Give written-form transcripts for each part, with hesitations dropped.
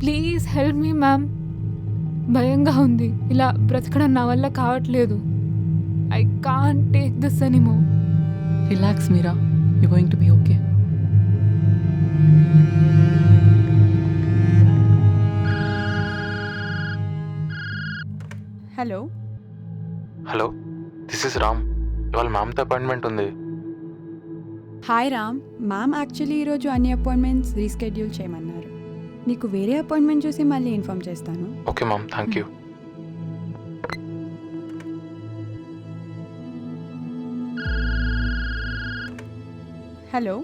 Please help me ma'am. భయంగా ఉంది. ఇలా బ్రతకడం నా వల్ల కావట్లేదు. I can't take this anymore. Relax Meera, you going to be okay. Hello hello, this is Ram. ఇవాళ మ్యామ్తో అపాయింట్మెంట్ ఉంది. హాయ్ రామ్. మ్యామ్ యాక్చువల్లీ ఈరోజు అన్ని అపాయింట్మెంట్స్ రీస్కెడ్యూల్ చేయమన్నారు. నీకు వేరే అపాయింట్మెంట్ చూసి మళ్ళీ ఇన్ఫామ్ చేస్తాను. Okay ma'am, thank you. Hello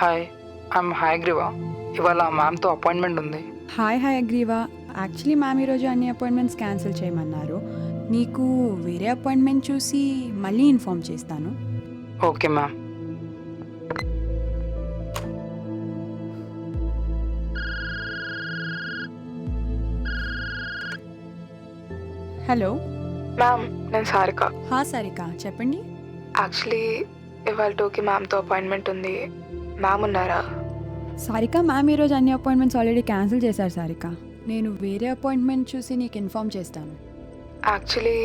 hi, I'm Hayagriva. ఇవాళ మ్యామ్తో అపాయింట్మెంట్ ఉంది. హాయ్ అగ్రీవా. యాక్చువల్లీ మ్యామ్ ఈరోజు అన్ని అపాయింట్మెంట్స్ క్యాన్సిల్ చేయమన్నారు. నీకు వేరే అపాయింట్మెంట్ చూసి మళ్ళీ ఇన్ఫామ్ చేస్తాను. Okay ma'am. హలో మ్యామ్, నేను సారిక. సారిక చెప్పండి. యాక్చువల్లీ ఇవాళ 2కి మ్యామ్తో అపాయింట్మెంట్ ఉంది. మ్యామ్ ఉన్నారా? సారిక, మ్యామ్ ఈరోజు అన్ని అపాయింట్మెంట్స్ ఆల్రెడీ క్యాన్సిల్ చేశారు సారిక. నేను వేరే అపాయింట్మెంట్ చూసి నీకు ఇన్ఫామ్ చేస్తాను. యాక్చువల్లీ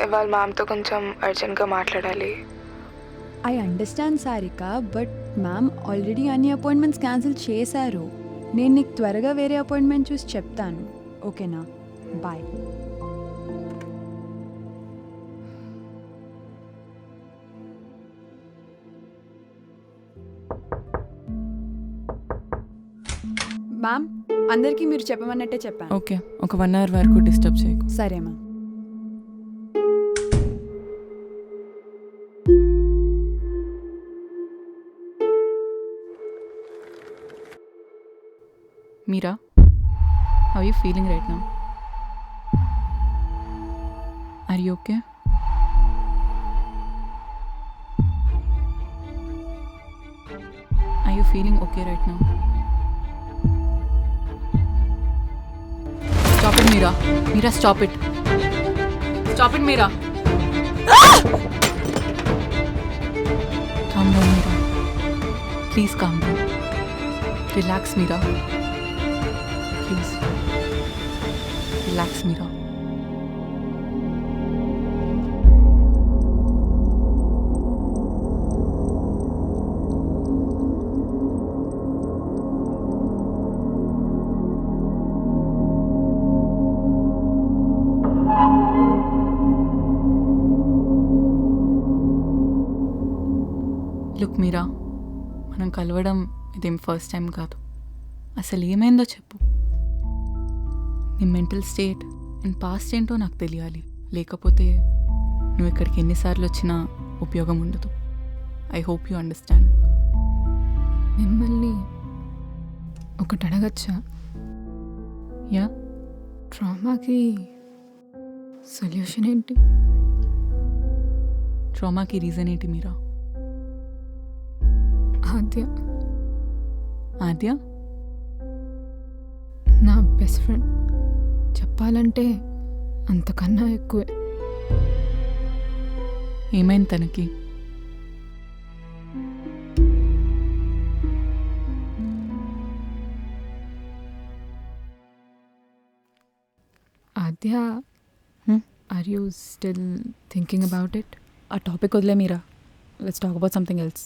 ఇవాళ మ్యామ్తో కొంచెం అర్జెంట్గా మాట్లాడాలి. I understand Sarika, but ma'am already అన్ని అపాయింట్మెంట్స్ క్యాన్సిల్ చేశారు. నేను నీకు త్వరగా వేరే అపాయింట్మెంట్ చూసి చెప్తాను. ఓకేనా? బాయ్. మ్యామ్, అందరికీ మీరు చెప్పమన్నట్టే చెప్పాను. ఓకే, ఒక 1 hour వరకు డిస్టర్బ్ చేయకు. సరే ma'am. Meera, how you feeling right now? Are you okay? Are you feeling okay right now? Stop it, Meera. Meera, stop it. Stop it, Meera. Calm down, Meera. Please calm down. Relax, Meera. Please. Relax, Meera. Look Meera, మనం కలవడం ఇదేం first time కాదు. అసలు ఏమైందో చెప్పు. నీ mental state and past ఏంటో నాకు తెలియాలి. లేకపోతే నువ్వు ఇక్కడికి ఎన్నిసార్లు వచ్చినా ఉపయోగం ఉండదు. I hope you understand. మిమ్మల్ని ఒకటి అడగచ్చా? యా, ట్రామాకి సొల్యూషన్ ఏంటి? ట్రామాకి రీజన్ ఏంటి మీరా? ఆద్య ఆద్య నా బెస్ట్ ఫ్రెండ్. చెప్పాలంటే అంతకన్నా ఎక్కువే. ఏమైంది తనకి? Aadya, are you still thinking about it? ఆ టాపిక్ వదిలే Meera. Let's talk about something else.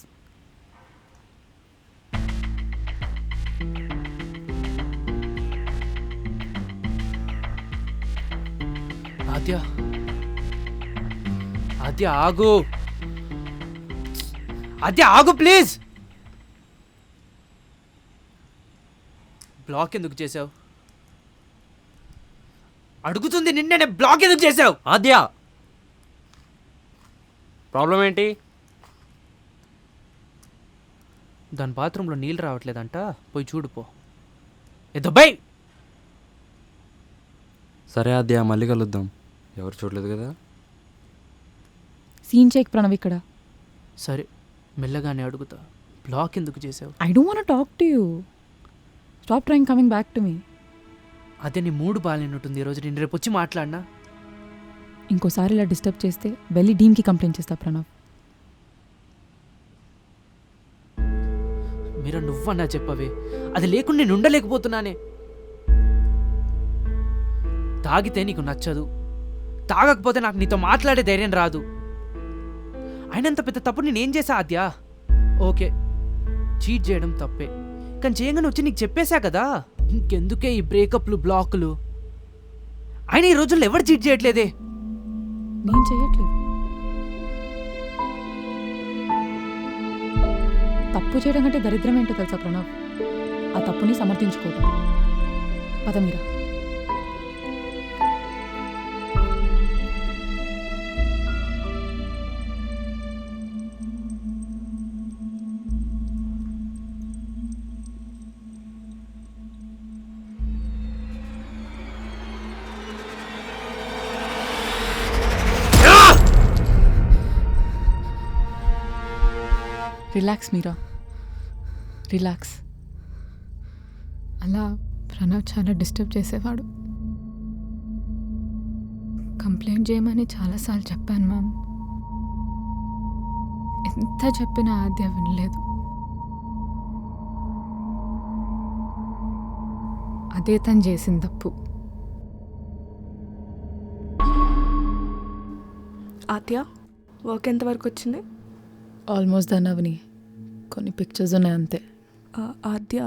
Aadya, Aadya ఆగు. ఆద్య ఆగు ప్లీజ్. బ్లాక్ ఎందుకు చేసావు? అడుగుతుంది నిన్నే, బ్లాక్ ఎందుకు చేసావు? ఆద్య, ప్రాబ్లం ఏంటి? దాని బాత్రూంలో నీళ్ళు రావట్లేదంట, పోయి చూడుపో. ఏదో బై. సరే ఆద్య, మళ్ళీ కలుద్దాం. ఎవరు చూడలేదు కదా. సీన్ చేక్ ప్రణవ్ ఇక్కడ. సరే, మెల్లగానే అడుగుతా. బ్లాక్ ఎందుకు చేసావు? I don't want to talk to you. Stop trying coming back to me. అదే నీ మూడు బాగాలేనట్టుంది ఈరోజు. నేను రేపు వచ్చి మాట్లాడినా. ఇంకోసారి ఇలా డిస్టర్బ్ చేస్తే వెళ్ళి డీమ్కి కంప్లైంట్ చేస్తా ప్రణవ్. మీరు నువ్వన్నా చెప్పవే, అది లేకుండా నేను ఉండలేకపోతున్నానే. తాగితే నీకు నచ్చదు, తాగకపోతే నాకు నీతో మాట్లాడే ధైర్యం రాదు. అయినంత పెద్ద తప్పు నేనేం చేశా ఆద్య? ఓకే, చీట్ చేయడం తప్పే, కానీ చేయగానే వచ్చి నీకు చెప్పేశా కదా. ఇంకెందుకే ఈ బ్రేకప్లు, బ్లాకులు? ఆయన ఈ రోజుల్లో ఎవరు చీట్ చేయట్లేదే. నేను చేయట్లేదు. తప్పు చేయడం కంటే దరిద్రం ఏంటో తెలుసా ప్రణవ్? ఆ తప్పుని సమర్థించుకోవటం. పద మీరా. రిలాక్స్ మీరా, రిలాక్స్. అలా ప్రణవ్ చాలా డిస్టర్బ్ చేసేవాడు. కంప్లైంట్ చేయమని చాలాసార్లు చెప్పాను మ్యామ్. ఎంత చెప్పినా ఆద్య వినలేదు. అదే తను చేసిన తప్పు. ఆద్య, వర్క్ ఎంతవరకు వచ్చింది? ఆల్మోస్ట్ డన్ అవని. కొన్ని పిక్చర్స్ ఉన్నాయి అంతే. ఆద్య,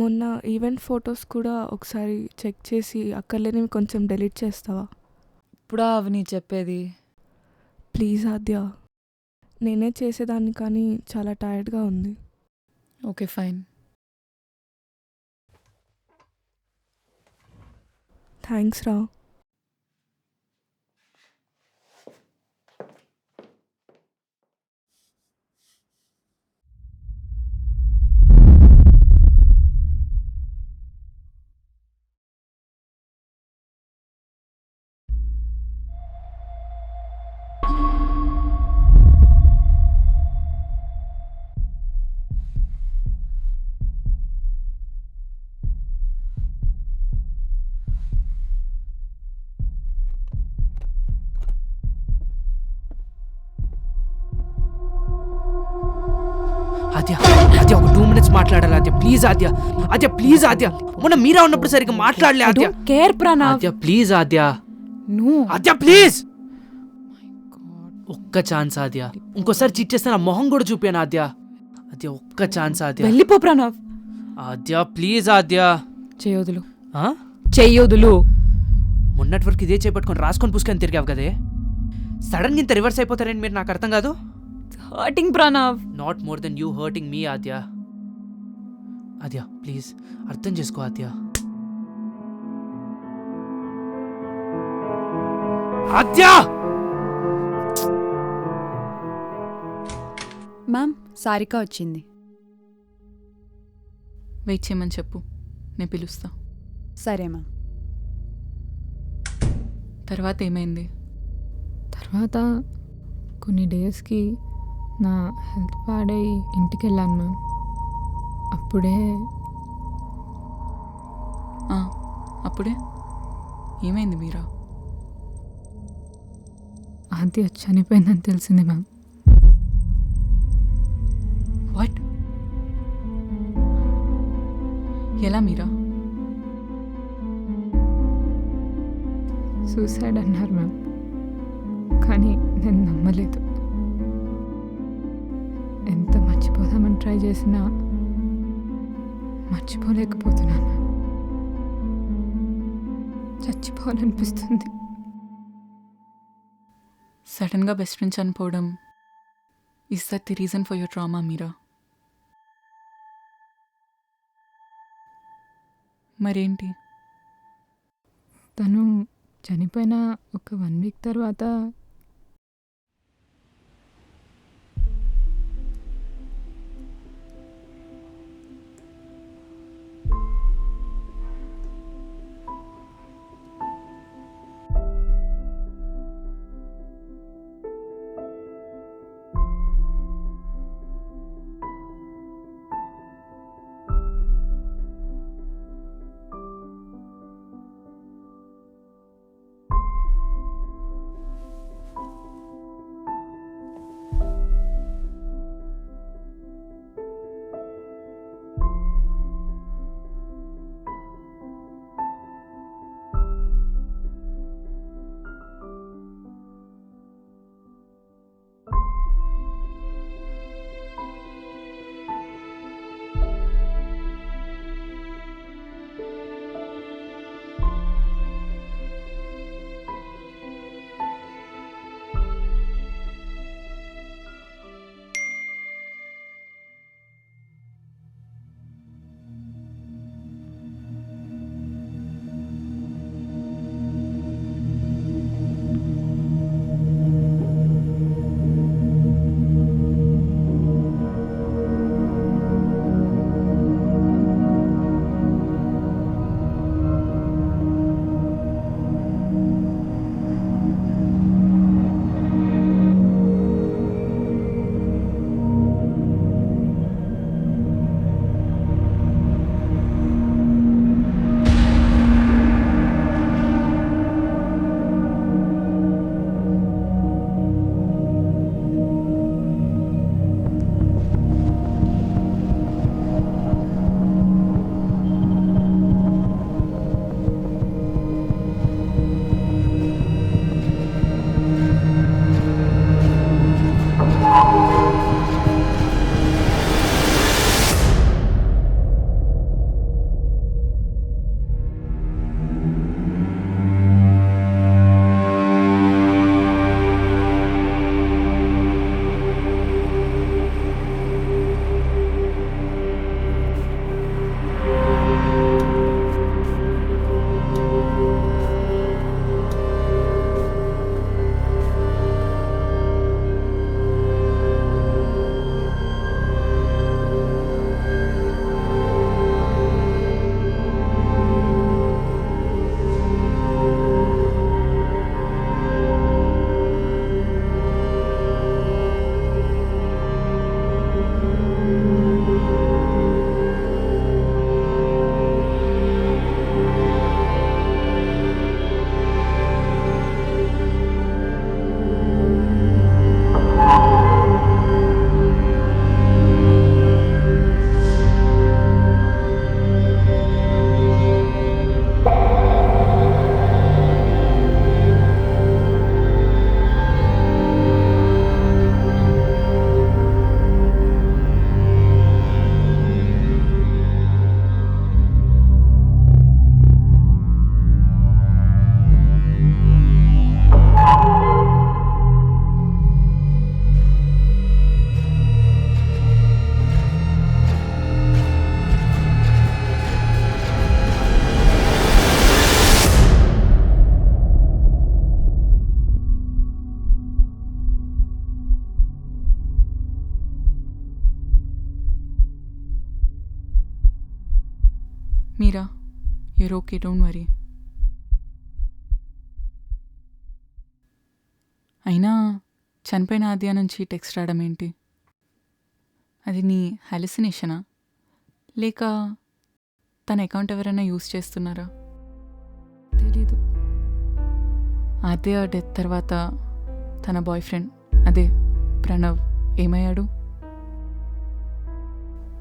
మొన్న ఈవెంట్ ఫొటోస్ కూడా ఒకసారి చెక్ చేసి అక్కర్లేనివి కొంచెం డిలీట్ చేస్తావా? ఇప్పుడా అవని చెప్పేది? ప్లీజ్ ఆద్య, నేనే చేసేదాన్ని కానీ చాలా టైర్డ్గా ఉంది. Okay fine. థ్యాంక్స్ రా. ఆద్య, ఆద్య ఒక 2 minutes మాట్లాడాలి ఆద్య, ప్లీజ్ ఆద్య. ఆద్య ప్లీజ్ ఆద్య, మొన్న మీరా ఉన్నప్పుడు సరిగ్గా మాట్లాడలే Aadya. Care Pranav. Aadya please Aadya. No Aadya please, ఒక్క ఛాన్స్ ఆద్య. ఇంకోసారి చీట్ చేస్తే నా మొహం కూడా చూపాను ఆద్య. ఆద్య ఒక్క ఛాన్స్ ఆద్య. వెళ్ళిపో ప్రణవ్. ఆద్య ప్లీజ్ ఆద్య. చేయొదులు, ఆ? చెయ్యొదులు. మొన్నటి వరకు ఇదే చేపట్టుకొని రాసుకొని పుసుకొని తిరిగావు కదే, సడన్గా ఇంత రివర్స్ అయిపోతారని మీరు నాకు అర్థం కాదు. Hurting Pranav. Not more than you hurting me Aadya. Aadya please అర్థం చేసుకో ఆద్య. ఆద్య మ్యామ్, సారిక వచ్చింది. వెయిట్ చేయమని చెప్పు, నేను పిలుస్తా. సరే మ్యామ్. తర్వాత ఏమైంది? తర్వాత కొన్ని డేస్కి నా హెల్త్ పాడై ఇంటికి వెళ్ళాను మ్యామ్. అప్పుడే అప్పుడే ఏమైంది మీరా? ఆద్య చనిపోయిందని తెలిసింది మ్యామ్. వాట్? ఎలా మీరా? సూసైడ్ అన్నారు మ్యామ్, కానీ నేను నమ్మలేదు. ఎంత మర్చిపోదామని ట్రై చేసినా మర్చిపోలేకపోతున్నాను మ్యామ్. చచ్చిపోవాలనిపిస్తుంది. సడన్గా బెస్ట్ ఫ్రెండ్ చనిపోవడం is that the reason for your trauma Meera? మరేంటి? తను చనిపోయిన ఒక 1 week తర్వాత Meera, you're okay, don't worry. అయినా చనిపోయిన ఆద్య నుంచి టెక్స్ట్ రావడం ఏంటి? అది నీ హాలిసినేషనా లేక తన అకౌంట్ ఎవరైనా యూస్ చేస్తున్నారా? తెలీదు. ఆద్య డెత్ తర్వాత తన బాయ్ ఫ్రెండ్ అదే ప్రణవ్ ఏమయ్యాడు?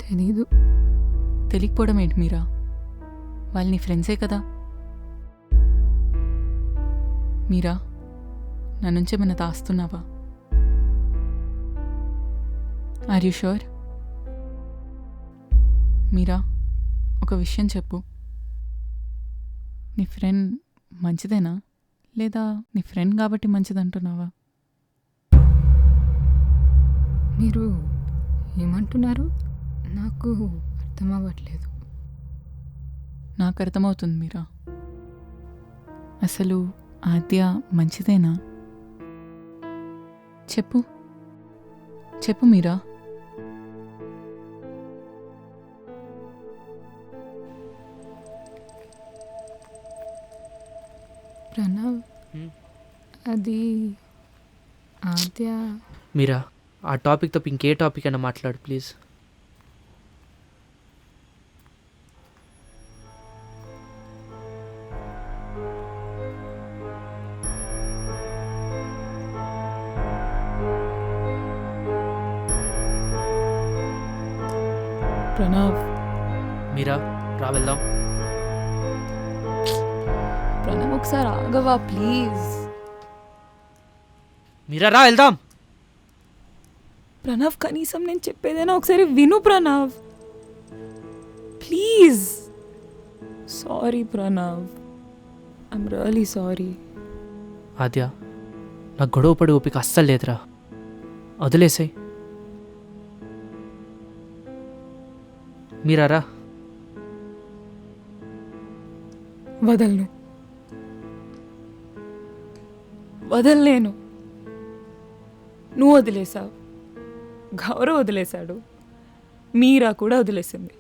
తెలీదు. తెలియకపోవడం ఏంటి మీరా? వాళ్ళు నీ ఫ్రెండ్సే కదా. మీరా, నా నుంచి ఏమైనా దాస్తున్నావా? Are you sure? మీరా, ఒక విషయం చెప్పు. నీ ఫ్రెండ్ మంచిదేనా లేదా నీ ఫ్రెండ్ కాబట్టి మంచిదంటున్నావా? మీరు ఏమంటున్నారు? నాకు అర్థం అవ్వట్లేదు. నాకు అర్థమవుతుంది మీరా. అసలు ఆద్య మంచిదేనా? చెప్పు చెప్పు మీరా. ప్రణవ్, హ్మ్. అది ఆద్య. మీరా, ఆ టాపిక్ తప్ప ఇంకే టాపిక్ అయినా మాట్లాడు ప్లీజ్. ప్రణవ్, మీరా, రా వెళ్దాం. ప్రణవ్ ఒకసారి ఆగవా ప్లీజ్. మీరా, రా వెళ్దాం. ప్రణవ్, కనీసం నేను చెప్పేదైనా ఒకసారి విను Pranav, please. Sorry Pranav, I'm really sorry. Aadya, నాకు గొడవ పడి ఓపిక అస్సలు లేదురా, వదిలేసాయి. మీరా, రా. వదలను, వదలలేను. నువ్వు వదిలేసావు, గౌరవ్ వదిలేశాడు, మీరా కూడా వదిలేసింది,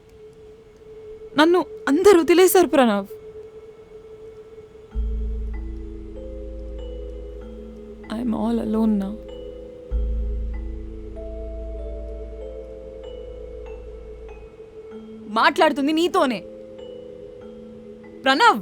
నన్ను అందరు వదిలేశారు ప్రణవ్. ఐఎమ్ ఆల్ అలోన్ నా. మాట్లాడుతుంది నీతోనే ప్రణవ్.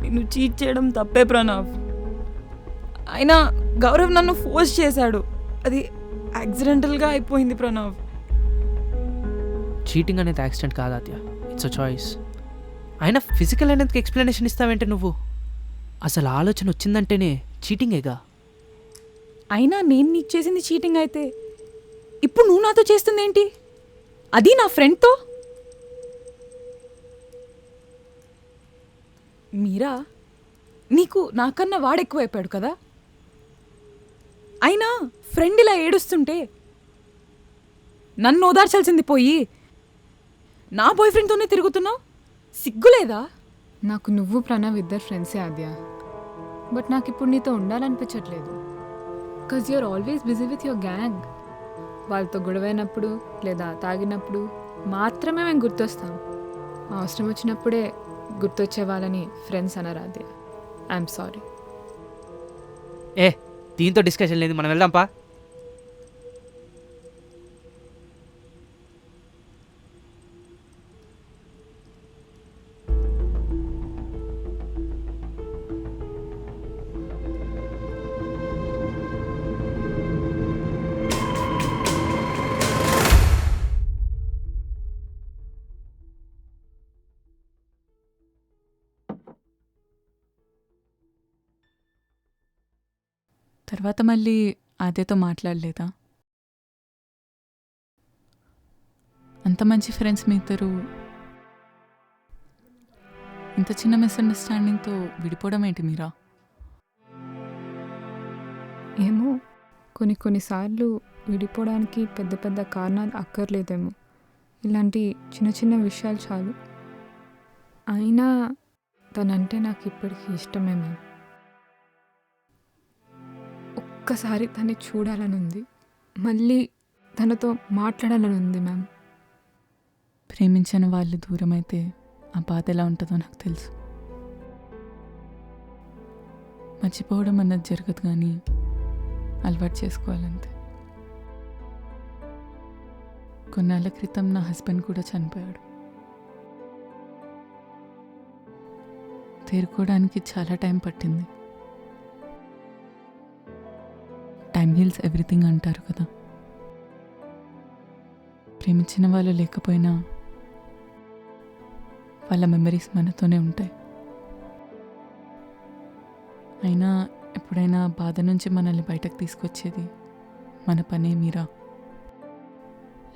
నిన్ను చీట్ చేయడం తప్పే ప్రణవ్. అయినా గౌరవ్ నన్ను ఫోర్స్ చేశాడు, అది యాక్సిడెంటల్గా అయిపోయింది ప్రణవ్. చీటింగ్ అనేది యాక్సిడెంట్ కాదు ఆద్య, ఇట్స్ అ చాయిస్. అయినా ఫిజికల్ అనేందుకు ఎక్స్ప్లెనేషన్ ఇస్తావేంటే నువ్వు? అసలు ఆలోచన వచ్చిందంటేనే చీటింగేగా. అయినా నేను నీకు చేసింది చీటింగ్ అయితే ఇప్పుడు నువ్వు నాతో చేస్తుంది ఏంటి? అది నా ఫ్రెండ్తో. మీరా, నీకు నాకన్నా వాడెక్కువైపోయాడు కదా. అయినా ఫ్రెండ్ ఇలా ఏడుస్తుంటే నన్ను ఓదార్చాల్సింది పోయి నా బాయ్ ఫ్రెండ్తోనే తిరుగుతున్నావు, సిగ్గులేదా? నాకు నువ్వు ప్రణవ్ ఇద్దరు ఫ్రెండ్సే ఆద్య, బట్ నాకు ఇప్పుడు నీతో ఉండాలనిపించట్లేదు. Because you're always busy with your gang. వాళ్ళతో గొడవైనప్పుడు లేదా తాగినప్పుడు మాత్రమే మేము గుర్తొస్తాం. అవసరం వచ్చినప్పుడే గుర్తొచ్చే వాళ్ళని ఫ్రెండ్స్ అనరు ఆద్య. I'm sorry. ఏ, దీంతో డిస్కషన్ లేదు, మనం వెళ్దాంపా. తర్వాత మళ్ళీ ఆద్యతో మాట్లాడలేదా? అంత మంచి ఫ్రెండ్స్ మీ ఇద్దరు ఇంత చిన్న మిస్అండర్స్టాండింగ్తో విడిపోవడం ఏంటి మీరా? ఏమో, కొన్నిసార్లు విడిపోవడానికి పెద్ద పెద్ద కారణాలు అక్కర్లేదేమో, ఇలాంటి చిన్న చిన్న విషయాలు చాలు. అయినా తనంటే నాకు ఇప్పటికీ ఇష్టమే మ్యామ్. ఒక్కసారి తన్ని చూడాలని ఉంది, మళ్ళీ తనతో మాట్లాడాలని ఉంది మ్యామ్. ప్రేమించిన వాళ్ళు దూరమైతే ఆ బాధ ఎలా ఉంటుందో నాకు తెలుసు. మర్చిపోవడం అన్నది జరగదు, కానీ అలవాటు చేసుకోవాలంతే. కొన్నాళ్ళ క్రితం నా హస్బెండ్ కూడా చనిపోయాడు. తేరుకోవడానికి చాలా టైం పట్టింది. టైం హీల్స్ ఎవ్రీథింగ్ అంటారు కదా. ప్రేమించిన వాళ్ళు లేకపోయినా వాళ్ళ మెమరీస్ మనతోనే ఉంటాయి. అయినా ఎప్పుడైనా బాధ నుంచి మనల్ని బయటకు తీసుకొచ్చేది మన పనే Meera.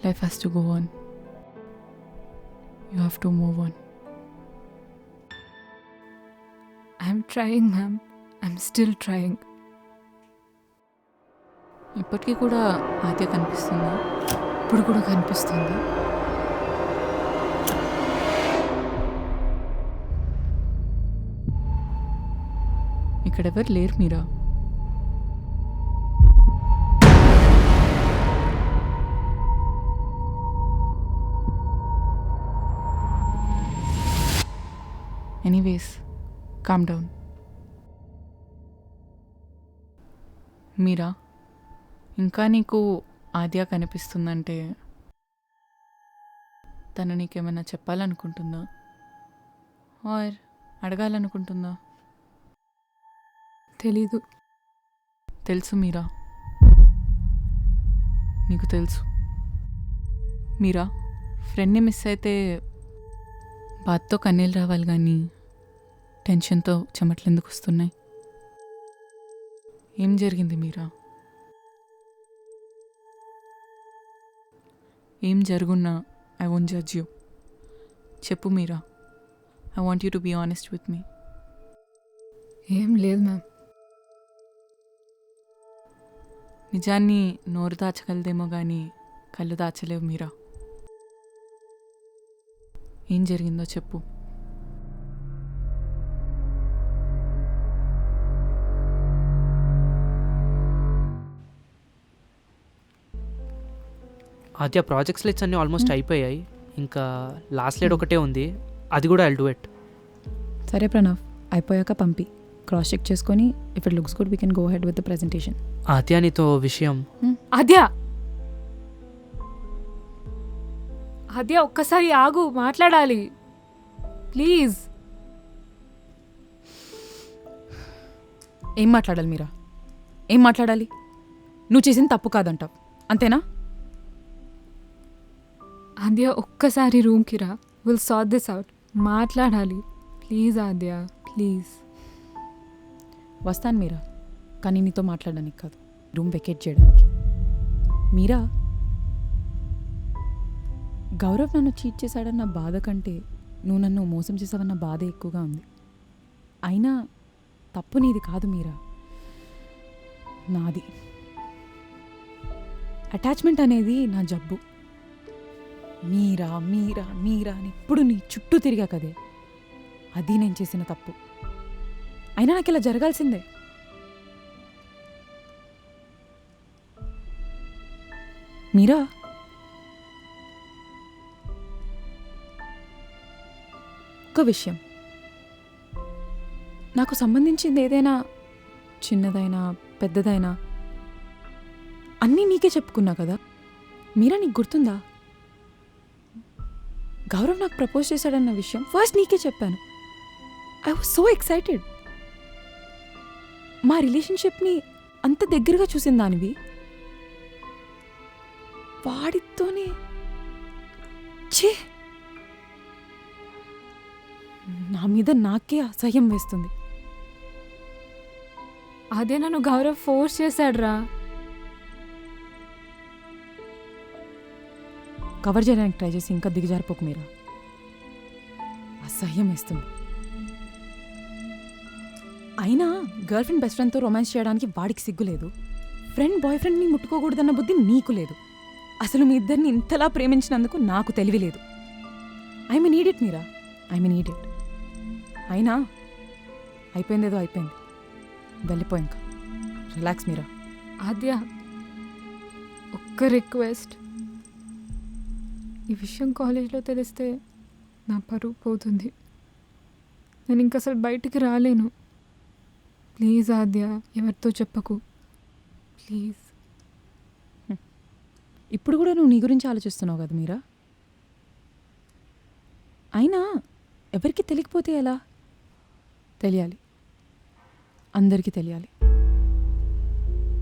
Life has to go on. You have to move on. I'm trying ma'am, I'm still trying. ఇప్పటికీ కూడా ఆద్య కనిపిస్తుందా? ఇప్పుడు కూడా కనిపిస్తుంది. ఇక్కడెవరు లేరు Meera. Anyways, calm down. Meera, ఇంకా నీకు ఆద్య కనిపిస్తుందంటే తను నీకేమైనా చెప్పాలనుకుంటుందా ఆర్ అడగాలనుకుంటుందా? తెలీదు. తెలుసు మీరా, నీకు తెలుసు. మీరా, ఫ్రెండ్ని మిస్ అయితే బాధతో కన్నీళ్ళు రావాలి, కానీ టెన్షన్తో చెమటలు ఎందుకు వస్తున్నాయి? ఏం జరిగింది మీరా? ఏం జరుగున్నా ఐ వోంట్ జడ్జ్ యూ. చెప్పు Meera. I want you to be honest with me. ఏం లేదు మ్యామ్. నిజాన్ని నోరు దాచగలదేమో కానీ కళ్ళు దాచలేవు మీరా. ఏం జరిగిందో చెప్పు. ఆద్య ప్రాజెక్ట్ స్లైడ్స్ అన్నీ ఆల్మోస్ట్ అయిపోయాయి. ఇంకా లాస్ట్ స్లైడ్ ఒకటే ఉంది, అది కూడా ఐల్ డూ ఇట్. సరే ప్రణవ్, అయిపోయాక పంపి క్రాస్ చెక్ చేసుకొని if it looks good we can go head with the presentation. Aadya నీతో విషయం. ఆద్య, ఆద్య ఒక్కసారి ఆగు, మాట్లాడాలి ప్లీజ్. ఏం మాట్లాడాలి మీరా? ఏం మాట్లాడాలి? నువ్వు చేసింది తప్పు కాదంటావు, అంతేనా? ఆద్య ఒక్కసారి రూమ్కి రా, విల్ సార్ట్ దిస్ అవుట్. మాట్లాడాలి ప్లీజ్ ఆద్య, ప్లీజ్. వస్తాను మీరా, కానీ నీతో మాట్లాడడానికి కాదు, రూమ్ వెకేట్ చేయడానికి. మీరా, గౌరవ్ నన్ను చీట్ చేశాడన్న బాధ కంటే నువ్వు నన్ను మోసం చేసావన్న బాధ ఎక్కువగా ఉంది. అయినా తప్పు నీది కాదు మీరా, నాది. అటాచ్మెంట్ అనేది నా జబ్బు. మీరా మీరా మీరా అని ఇప్పుడు నీ చుట్టూ తిరిగా కదే, అది నేను చేసిన తప్పు. అయినా నాకు ఇలా జరగాల్సిందే. మీరా, ఒక విషయం, నాకు సంబంధించింది ఏదైనా చిన్నదైనా పెద్దదైనా అన్నీ నీకే చెప్పుకున్నా కదా. మీరా, నీకు గుర్తుందా? గౌరవ్ నాకు ప్రపోజ్ చేశాడన్న విషయం ఫస్ట్ నీకే చెప్పాను. I was so excited. మా రిలేషన్షిప్ని అంత దగ్గరగా చూసిన దానివి వాడితోనే. ఛే, నా మీద నాకే అసహ్యం వేస్తుంది. అదే నన్ను గౌరవ్ ఫోర్స్ చేశాడ్రా. కవర్ చేయడానికి ట్రై చేసి ఇంకా దిగజారిపోకు మీరా, అసహ్యం వేస్తుంది. అయినా గర్ల్ ఫ్రెండ్ బెస్ట్ ఫ్రెండ్తో రొమాన్స్ చేయడానికి వాడికి సిగ్గులేదు. ఫ్రెండ్ బాయ్ ఫ్రెండ్ని ముట్టుకోకూడదన్న బుద్ధి నీకు లేదు. అసలు మీ ఇద్దరిని ఇంతలా ప్రేమించినందుకు నాకు తెలివి లేదు. I mean edit Meera, I mean edit. అయినా అయిపోయిందేదో అయిపోయింది, వెళ్ళిపో ఇంకా. రిలాక్స్ మీరా. ఆద్య, ఒక్క రిక్వెస్ట్. ఈ విషయం కాలేజ్లో తెలిస్తే నా పరువు పోతుంది. నేను ఇంక అసలు బయటికి రాలేను. ప్లీజ్ ఆద్య, ఎవరితో చెప్పకు ప్లీజ్. ఇప్పుడు కూడా నువ్వు నీ గురించి ఆలోచిస్తున్నావు కదా మీరా. అయినా ఎవరికి తెలియకపోతే ఎలా? తెలియాలి, అందరికీ తెలియాలి.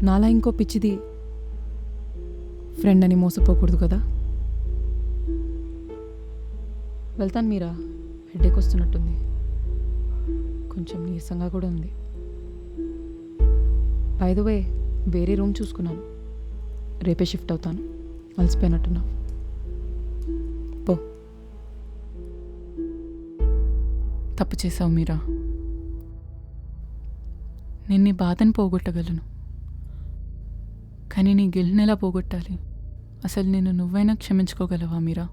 నాలా ఇంకో పిచ్చిది ఫ్రెండ్ అని మోసపోకూడదు కదా. వెళ్తాను మీరా, హెడేక్ వస్తున్నట్టుంది, కొంచెం నీరసంగా కూడా ఉంది. బై ద వే, వేరే రూమ్ చూసుకున్నాను, రేపే షిఫ్ట్ అవుతాను. అలసిపోయినట్టున్నా, పో. తప్పు చేసావు మీరా. నేను నీ బాధను పోగొట్టగలను, కానీ నీ గిల్ట్ని ఎలా పోగొట్టాలి? అసలు నేను నువ్వైనా క్షమించుకోగలవా మీరా?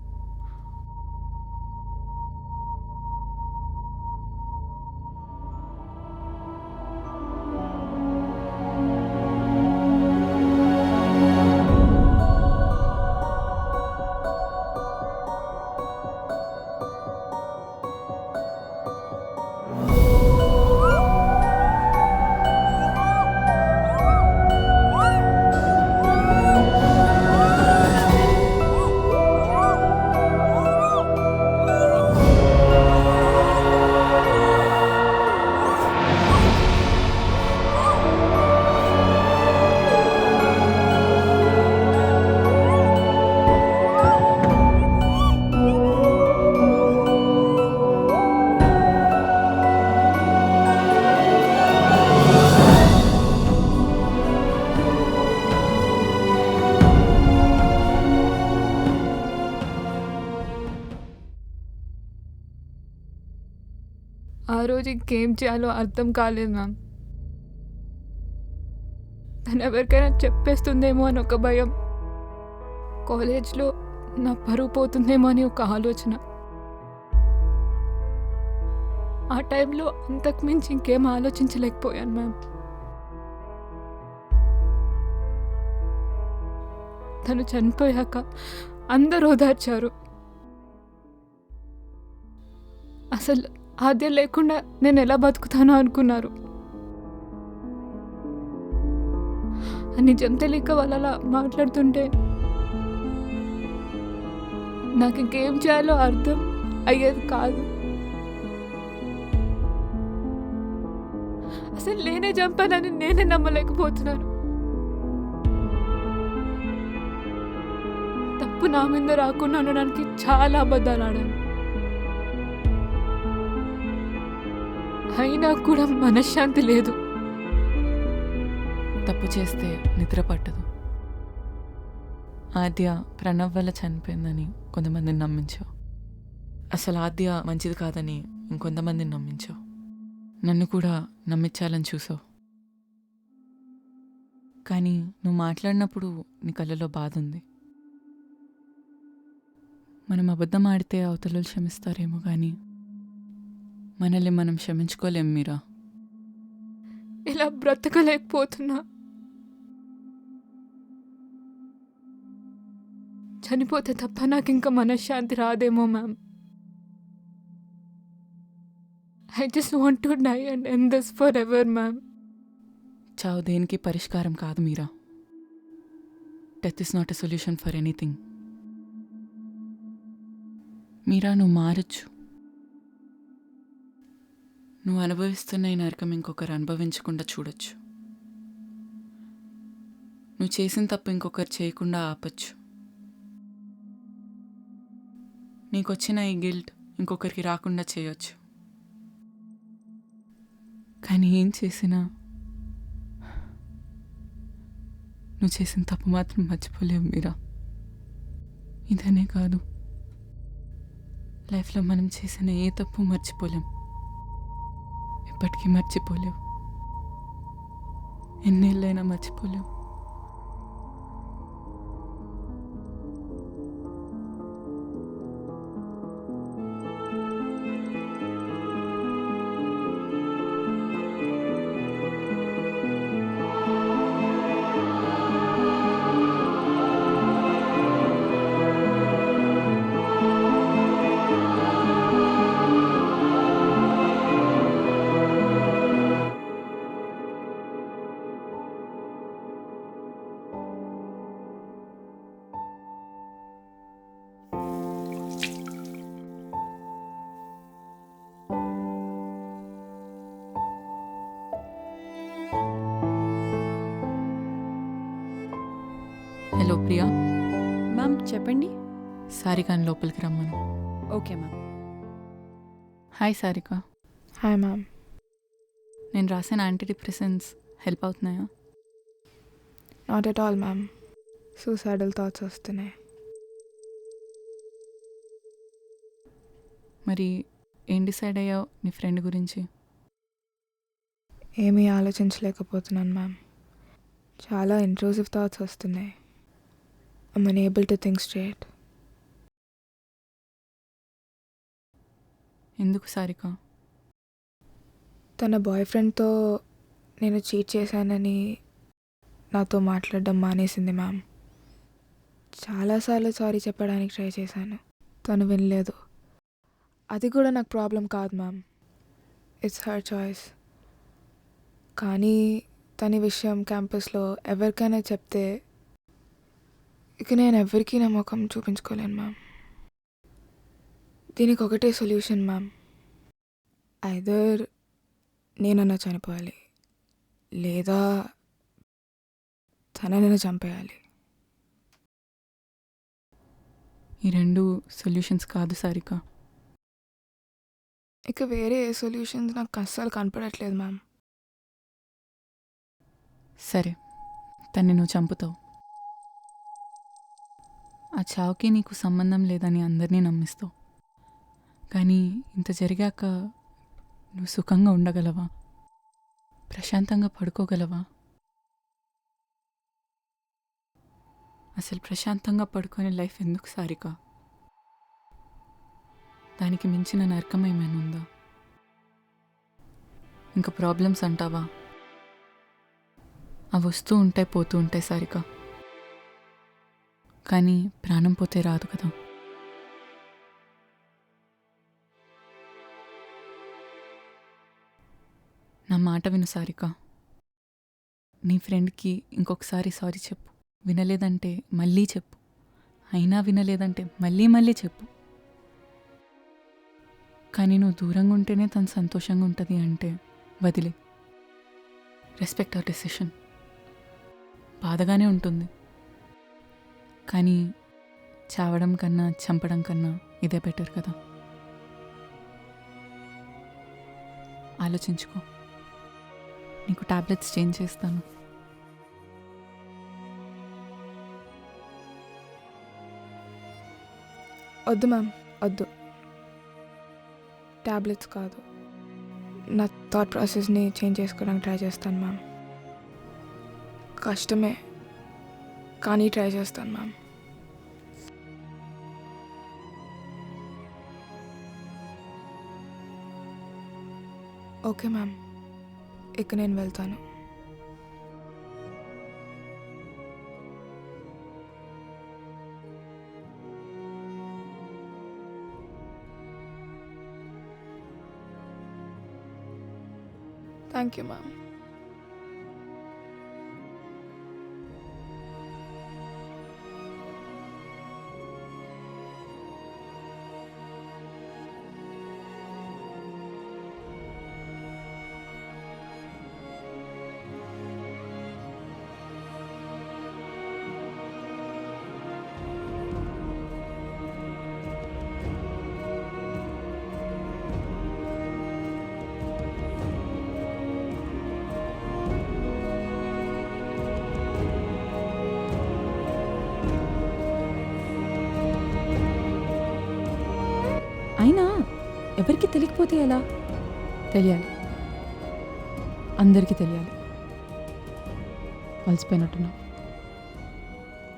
ఆ రోజు ఇంకేం చేయాలో అర్థం కాలేదు మ్యామ్. తను ఎవరికైనా చెప్పేస్తుందేమో అని ఒక భయం, కాలేజ్లో నా పరువు పోతుందేమో అని ఒక ఆలోచన. ఆ టైంలో అంతకుమించి ఇంకేం ఆలోచించలేకపోయాను మ్యామ్. తను చనిపోయాక అందరూ ఓదార్చారు. అసలు ఆద్య లేకుండా నేను ఎలా బతుకుతానో అనుకున్నారు. నిజం తెలియక వాళ్ళలా మాట్లాడుతుంటే నాకు ఇంకేం చేయాలో అర్థం అయ్యేది కాదు. అసలు నేనే చంపానని నేనే నమ్మలేకపోతున్నాను. తప్పు నా మీద రాకుండా ఉండడానికి చాలా అబద్ధాలు ఆడాను. అయినా కూడా మనశ్శాంతి లేదు. తప్పు చేస్తే నిద్ర పట్టదు. ఆద్య ప్రణవ్ వల్ల చనిపోయిందని కొంతమందిని నమ్మించావు. అసలు ఆద్య మంచిది కాదని ఇంకొంతమందిని నమ్మించావు. నన్ను కూడా నమ్మించాలని చూసావు. కానీ నువ్వు మాట్లాడినప్పుడు నీ కళ్ళలో బాధ ఉంది. మనం అబద్ధం ఆడితే అవతలు క్షమిస్తారేమో, కానీ మనల్ని మనం క్షమించుకోలేం మీరా. ఇలా బ్రతకలేకపోతున్నా. చనిపోతే తప్ప నాకు ఇంకా మనశ్శాంతి రాదేమో ma'am. I just want to die and end this forever ma'am. చావు దేనికి పరిష్కారం కాదు Meera. Death is not a solution for anything. Meera, నువ్వు మారచ్చు. నువ్వు అనుభవిస్తున్న ఈ నరకం ఇంకొకరు అనుభవించకుండా చూడొచ్చు. నువ్వు చేసిన తప్పు ఇంకొకరు చేయకుండా ఆపచ్చు. నీకొచ్చిన ఈ గిల్ట్ ఇంకొకరికి రాకుండా చేయొచ్చు. కానీ ఏం చేసినా నువ్వు చేసిన తప్పు మాత్రం మర్చిపోలేవు మీరా. ఇదనే కాదు, లైఫ్లో మనం చేసిన ఏ తప్పు మర్చిపోలేం, ఎప్పటికీ మర్చిపోలేవు. ఎన్నేళ్ళైనా మర్చిపోలేవు. హలో ప్రియా, మ్యామ్ చెప్పండి. సారికాని లోపలికి రమ్మను. Okay ma'am. Hi Sarika, hi ma'am. నేను రాసిన యాంటీ డిప్రెసెంట్స్ హెల్ప్ అవుతున్నాయా? Not at all ma'am. Suicidal thoughts వస్తున్నాయి. మరి ఏం డిసైడ్ అయ్యావు నీ ఫ్రెండ్ గురించి? ఏమీ ఆలోచించలేకపోతున్నాను మ్యామ్. చాలా ఇంట్రూసివ్ థాట్స్ వస్తున్నాయి. I'm unable to think straight. ఎందుకు సారిక? తన బాయ్ ఫ్రెండ్తో నేను చీట్ చేశానని నాతో మాట్లాడడం మానేసింది మ్యామ్. చాలాసార్లు సారీ చెప్పడానికి ట్రై చేశాను, తను వినలేదు. అది కూడా నాకు ప్రాబ్లం కాదు మ్యామ్, ఇట్స్ హర్ చాయిస్. కానీ తన విషయం క్యాంపస్లో ఎవరికైనా చెప్తే ఇక నేను ఎవరికీ నా ముఖం చూపించుకోలేను మ్యామ్. దీనికి ఒకటే సొల్యూషన్ మ్యామ్. ఐదర్ నేనన్నా చనిపోవాలి, లేదా తననైనా చంపేయాలి. ఈ రెండు సొల్యూషన్స్ కాదు సారిక. ఇక వేరే ఏ సొల్యూషన్స్ నాకు అస్సలు కనపడట్లేదు మ్యామ్. సరే, తన్ని నువ్వు చంపుతావు. ఆ చావుకి నీకు సంబంధం లేదని అందరినీ నమ్మిస్తావు. కానీ ఇంత జరిగాక నువ్వు సుఖంగా ఉండగలవా? ప్రశాంతంగా పడుకోగలవా? అసలు ప్రశాంతంగా పడుకునే లైఫ్ ఎందుకు సారిక? దానికి మించిన నరకం ఏమైనా ఉందా? ఇంకా ప్రాబ్లమ్స్ అంటావా? అవి వస్తూ ఉంటాయి, పోతూ ఉంటాయి సారిక. కానీ ప్రాణం పోతే రాదు కదా. నా మాట విను సారిక. నీ ఫ్రెండ్కి ఇంకొకసారి సారీ చెప్పు. వినలేదంటే మళ్ళీ చెప్పు. అయినా వినలేదంటే మళ్ళీ మళ్ళీ చెప్పు. కానీ నువ్వు దూరంగా ఉంటేనే తను సంతోషంగా ఉంటుంది అంటే వదిలే. Respect our decision. బాధగానే ఉంటుంది, కానీ చావడం కన్నా చంపడం కన్నా ఇదే బెటర్ కదా. ఆలోచించుకో. నీకు టాబ్లెట్స్ చేంజ్ చేస్తాను. వద్దు మ్యామ్, వద్దు. ట్యాబ్లెట్స్ కాదు, నా థాట్ ప్రాసెస్ని చేంజ్ చేసుకోవడానికి ట్రై చేస్తాను మ్యామ్. కష్టమే, కానీ ట్రై చేస్తాను మ్యామ్. ఓకే మ్యామ్, ఇక నేను వెళ్తాను. Thank you ma'am. అయినా ఎవరికి తెలియకపోతే ఎలా? తెలియాలి, అందరికీ తెలియాలి. అలసిపోయినట్టున్నా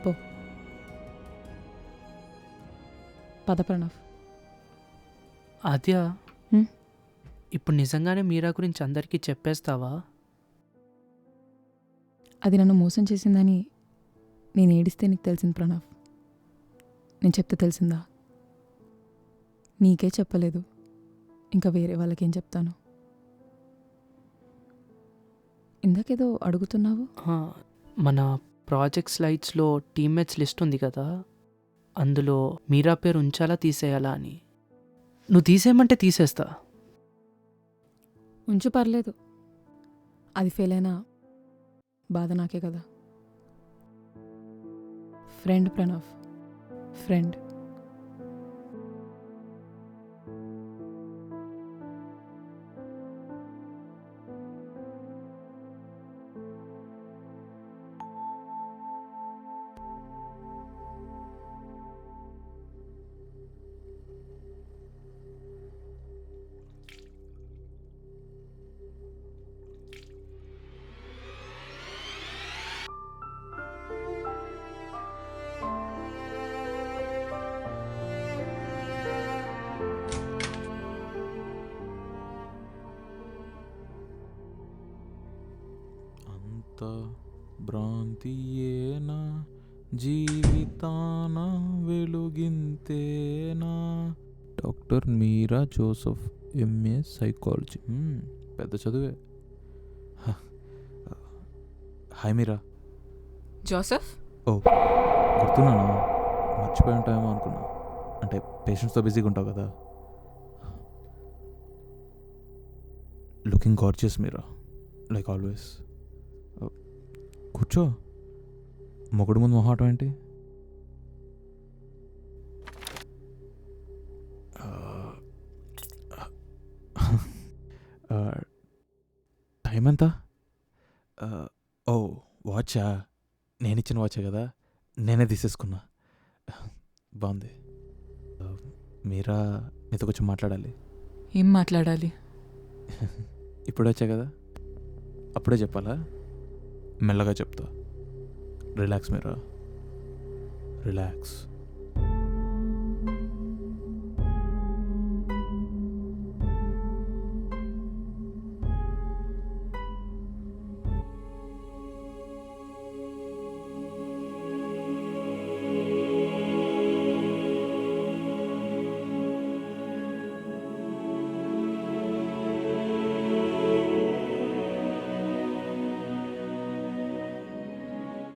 పో. పద ప్రణవ్. ఆద్య, హ్మ్? ఇప్పుడు నిజంగానే మీరా గురించి అందరికీ చెప్పేస్తావా? అది నన్ను మోసం చేసిందని నేను ఏడిస్తే నీకు తెలిసింది ప్రణవ్. నేను చెప్తే తెలిసిందా? నీకే చెప్పలేదు, ఇంకా వేరే వాళ్ళకేం చెప్తాను? ఇందాకేదో అడుగుతున్నావు. మన ప్రాజెక్ట్ స్లైడ్స్లో టీమ్మేట్స్ లిస్ట్ ఉంది కదా, అందులో మీరా పేరు ఉంచాలా తీసేయాలా అని. నువ్వు తీసేయమంటే తీసేస్తా. ఉంచు, పర్లేదు. అది ఫెయిల్ అయినా బాధ నాకే కదా. Friend Pranav, friend. అంత భ్రాంతియేనా జీవితాన వెలుగింతేనా. డాక్టర్ మీరా జోసెఫ్, ఎంఏ సైకాలజీ. పెద్ద చదువే. హాయ్ మీరా. జోసెఫ్, ఓ గుర్తున్నాను, మర్చిపోయి ఉంటాయేమో అనుకున్నా. అంటే పేషెంట్స్తో బిజీగా ఉంటావు కదా. లుకింగ్ గార్జియస్ మీరా, లైక్ ఆల్వేస్. కూర్చో. మొగుడు ముందు మొహాటం ఏంటి? టైం ఎంత? ఓ వాచా, నేను ఇచ్చిన వాచే కదా, నేనే తీసేసుకున్నా. బాగుంది. మీరా, నీతో కొంచెం మాట్లాడాలి. ఏం మాట్లాడాలి? ఇప్పుడే వచ్చా కదా, అప్పుడే చెప్పాలా? మెల్లగా చెప్తా. రిలాక్స్ మీరా, రిలాక్స్.